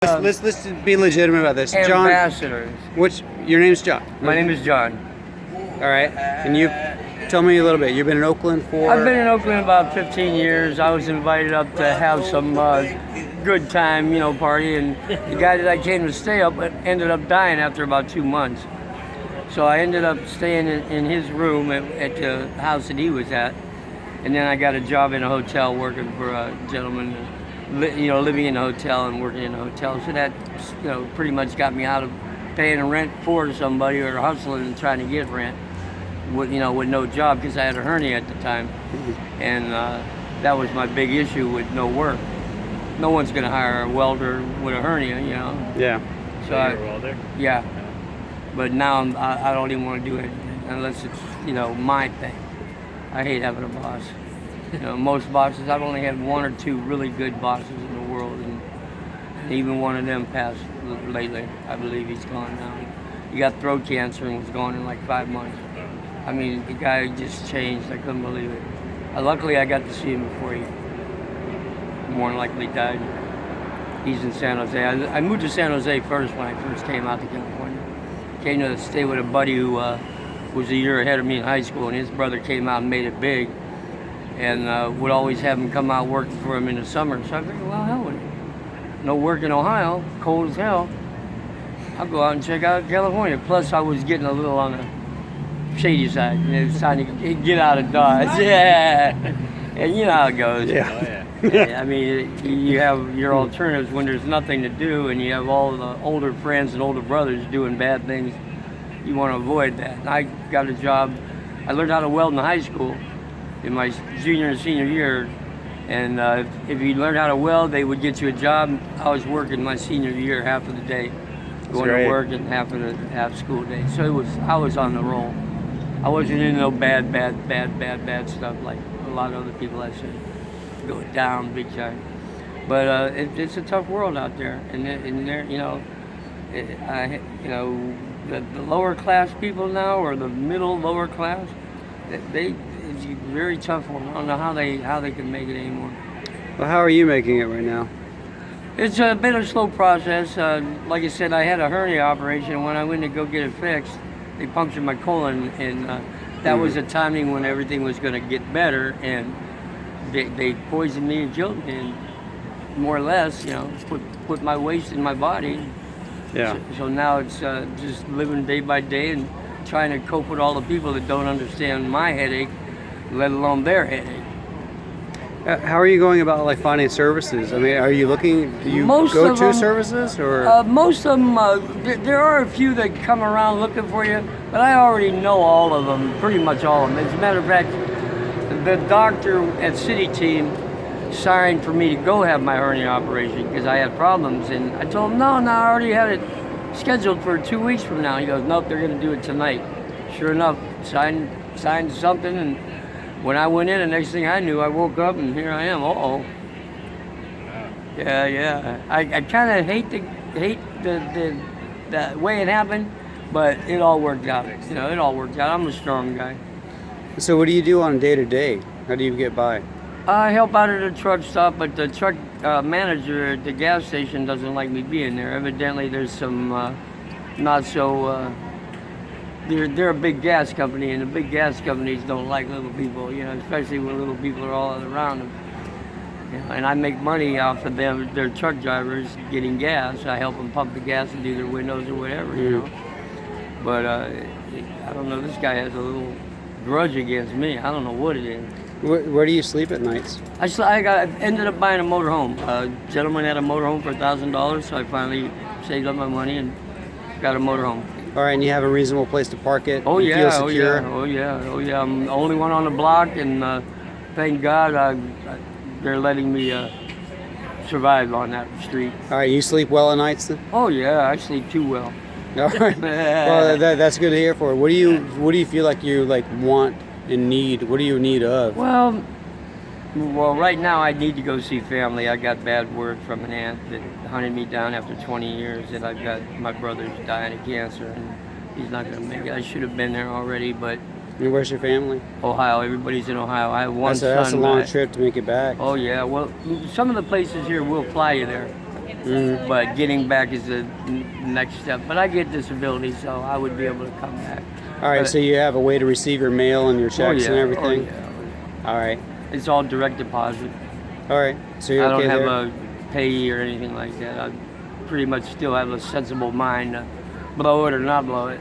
Let's be legitimate about this. Ambassadors. Your name's John? My name is John. All right. Can you tell me a little bit? You've been in Oakland for? I've been in Oakland about 15 years. I was invited up to have some good time, party, and the guy that I came to stay up ended up dying after about 2 months. So I ended up staying in his room at the house that he was at, and then I got a job in a hotel working for a gentleman, living in a hotel and working in a hotel. So that, pretty much got me out of paying rent for somebody or hustling and trying to get rent with no job, because I had a hernia at the time. And that was my big issue with no work. No one's going to hire a welder with a hernia, Yeah. So you're a welder? Yeah. But now I don't even want to do it unless it's, my thing. I hate having a boss. Most bosses, I've only had one or two really good bosses in the world, and even one of them passed lately. I believe he's gone now. He got throat cancer and was gone in like 5 months. I mean, the guy just changed. I couldn't believe it. Luckily, I got to see him before he more than likely died. He's in San Jose. I moved to San Jose first when I first came out to California. Came to stay with a buddy who was a year ahead of me in high school, and his brother came out and made it big, and would always have him come out working for him in the summer. So I figured, well, hell with it. No work in Ohio, cold as hell. I'll go out and check out California. Plus, I was getting a little on the shady side. It was time to get out of Dodge. Yeah. And you know how it goes. Yeah. I mean, you have your alternatives when there's nothing to do, and you have all the older friends and older brothers doing bad things. You want to avoid that. And I got a job. I learned how to weld in high school in my junior and senior year. And if you learned how to weld, they would get you a job. I was working my senior year half of the day, going to work, and half school day. So I was on the roll. I wasn't in no bad stuff like a lot of other I said. Go down big time. But it's a tough world out there, and there, the lower class people now, or the middle lower class, it's a very tough one. I don't know how they can make it anymore. Well, how are you making it right now? It's been a slow process. Like I said, I had a hernia operation. When I went to go get it fixed, they punctured my colon, and that was a timing when everything was going to get better, and they poisoned me and killed me, and more or less, put my waste in my body. Yeah. So now it's just living day by day and trying to cope with all the people that don't understand my headache, let alone their headache. How are you going about finding services? I mean, are you looking? Do you go to services or? Most of them. There are a few that come around looking for you, but I already know all of them, pretty much all of them. As a matter of fact, the doctor at City Team signed for me to go have my hernia operation because I had problems, and I told him, no, I already had it scheduled for 2 weeks from now. He goes, nope, they're going to do it tonight. Sure enough, signed something, and when I went in, the next thing I knew, I woke up and here I am. Yeah. I kind of hate the way it happened, but it all worked out. It all worked out. I'm a strong guy. So what do you do on a day-to-day? How do you get by? I help out at a truck stop, but the truck manager at the gas station doesn't like me being there. Evidently, there's some not so. They're a big gas company, and the big gas companies don't like little people, especially when little people are all around them. And I make money off of them, their truck drivers getting gas. I help them pump the gas and do their windows or whatever, But I don't know, this guy has a little grudge against me. I don't know what it is. Where do you sleep at nights? I ended up buying a motorhome. A gentleman had a motorhome for $1,000, so I finally saved up my money and got a motorhome. All right, and you have a reasonable place to park it? Oh yeah, feel secure? Oh yeah. I'm the only one on the block, and thank God they're letting me survive on that street. All right, you sleep well at nights then? Oh yeah, I sleep too well. All right. Well, that's good to hear for. What do you feel like you want and need? What do you need of? Well, right now I need to go see family. I got bad word from an aunt that hunted me down after 20 years that I've got my brother's dying of cancer and he's not going to make it. I should have been there already, but. And where's your family? Ohio. Everybody's in Ohio. I have one son. That's a long trip to make it back. Oh yeah. Well, some of the places here will fly you there. But getting back is the next step. But I get disability, so I would be able to come back. All right, so you have a way to receive your mail and your checks and everything? Oh, yeah. All right. It's all direct deposit. All right, so you're I don't okay have there? a payee or anything like that. I pretty much still have a sensible mind to blow it or not blow it.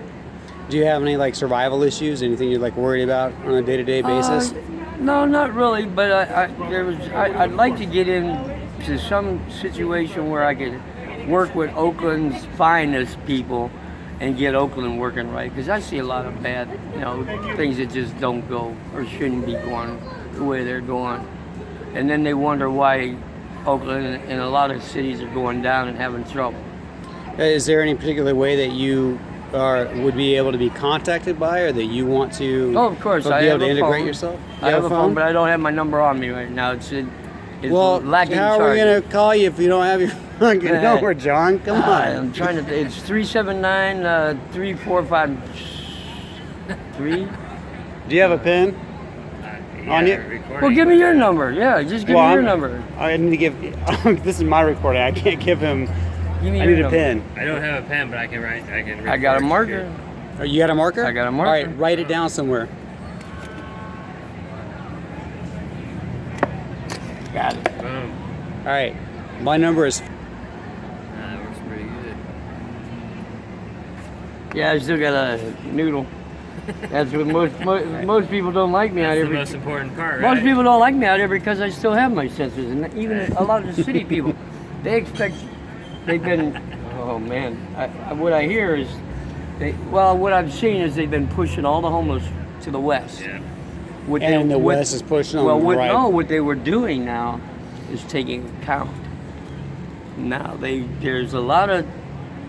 Do you have any like survival issues? Anything you're like worried about on a day-to-day basis? No, not really. But I'd like to get into some situation where I could work with Oakland's finest people and get Oakland working right. Because I see a lot of bad, things that just don't go or shouldn't be going the way they're going. And then they wonder why Oakland and a lot of cities are going down and having trouble. Is there any particular way that you would be able to be contacted by, or that you want to? Oh, of course. Be I able have to a integrate phone. yourself. I have a phone, but I don't have my number on me right now. It's Well, lacking how are we charges. gonna call you if you don't have your fucking number, John? Come on. I'm trying to. It's 379-3453. Do you have a pen? On you? Well, give me your number. Yeah, just give me your number. I need to give. This is my recording. I can't give him. Give me I your need a number. pen. I don't have a pen, but I can write. I got a marker. Oh, you got a marker? I got a marker. All right, write it down somewhere. Got it. Boom. All right, my number is. That works pretty good. Yeah, I still got a noodle. That's what most people don't like me out That's here. the most important part, right? Most people don't like me out here because I still have my senses, and even a lot of the city people, they expect. They've been. Oh man, what I hear is, what I've seen is they've been pushing all the homeless to the west. Yeah. And the West is pushing on the right. What they were doing now is taking account. Now there's a lot of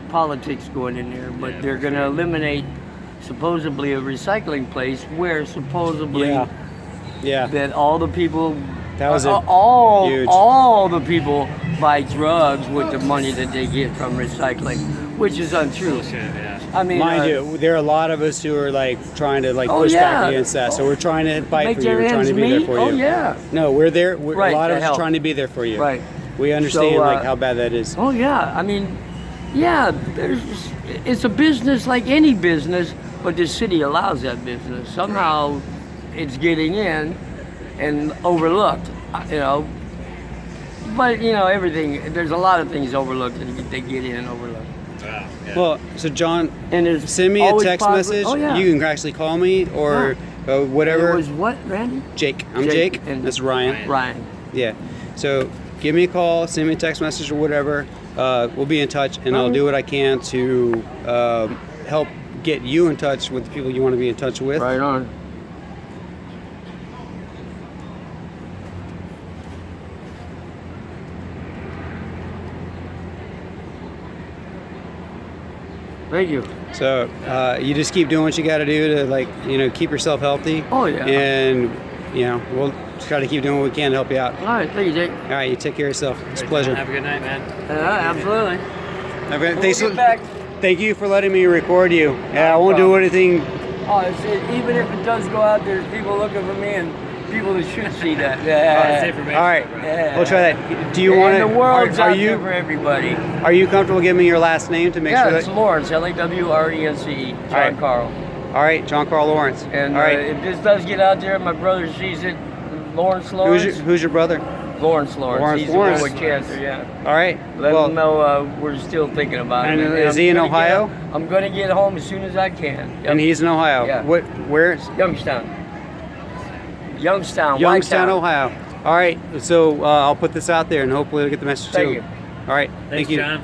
politics going in there, but Yeah, they're for going to sure. eliminate supposedly a recycling place where supposedly Yeah. that all the people That was huge. all the people buy drugs with the money that they get from recycling, which is untrue. Bullshit, yeah. I mean, Mind you, there are a lot of us who are like trying to push back against that. So we're trying to fight make for you. their We're trying ends to be there meet. for you. Oh yeah. No, we're there. Right, a lot of to us are help. trying to be there for you. Right. We understand So, how bad that is. Oh yeah, I mean, yeah, it's a business like any business, but the city allows that business. Somehow, it's getting in and overlooked. But everything. There's a lot of things overlooked and they get in and overlooked. Wow. Yeah. Well, so John, And there's send me a always text positive- message. Oh yeah. You can actually call me or whatever. It was what, Randy? Jake. I'm Jake Jake. and That's Ryan. Ryan. Yeah. So give me a call, send me a text message or whatever. We'll be in touch, and I'll do what I can to help get you in touch with the people you want to be in touch with. Right on. Thank you. So you just keep doing what you got to do to keep yourself healthy. Oh, yeah. And we'll try to keep doing what we can to help you out. All right, thank you, Jake. All right, you take care of yourself. It's a pleasure. Have a good night, man. Absolutely. Thank you for letting me record you. Yeah, I won't do anything. Oh, even if it does go out, there's people looking for me and people that should see that. That's information, All right, bro. Yeah. we'll try that. Do you want to? The world's are out you there for everybody. are you comfortable giving me your last name to make Yeah, sure it's that? Lawrence, Lawrence, John right. Carl. All right, John Carl Lawrence. And all right. if this does get out there, my brother sees it. Lawrence. Who's your brother? Lawrence. Lawrence He's Lawrence. the one with cancer, yeah. All right. Let him know we're still thinking about it. And is he in Ohio? I'm going to get home as soon as I can. Yep. And he's in Ohio. Yeah. Where is? Youngstown, Youngstown, Whitetown. Ohio. All right. So I'll put this out there, and hopefully it'll get the message Thank too. you. All right. Thanks, Thank you. John.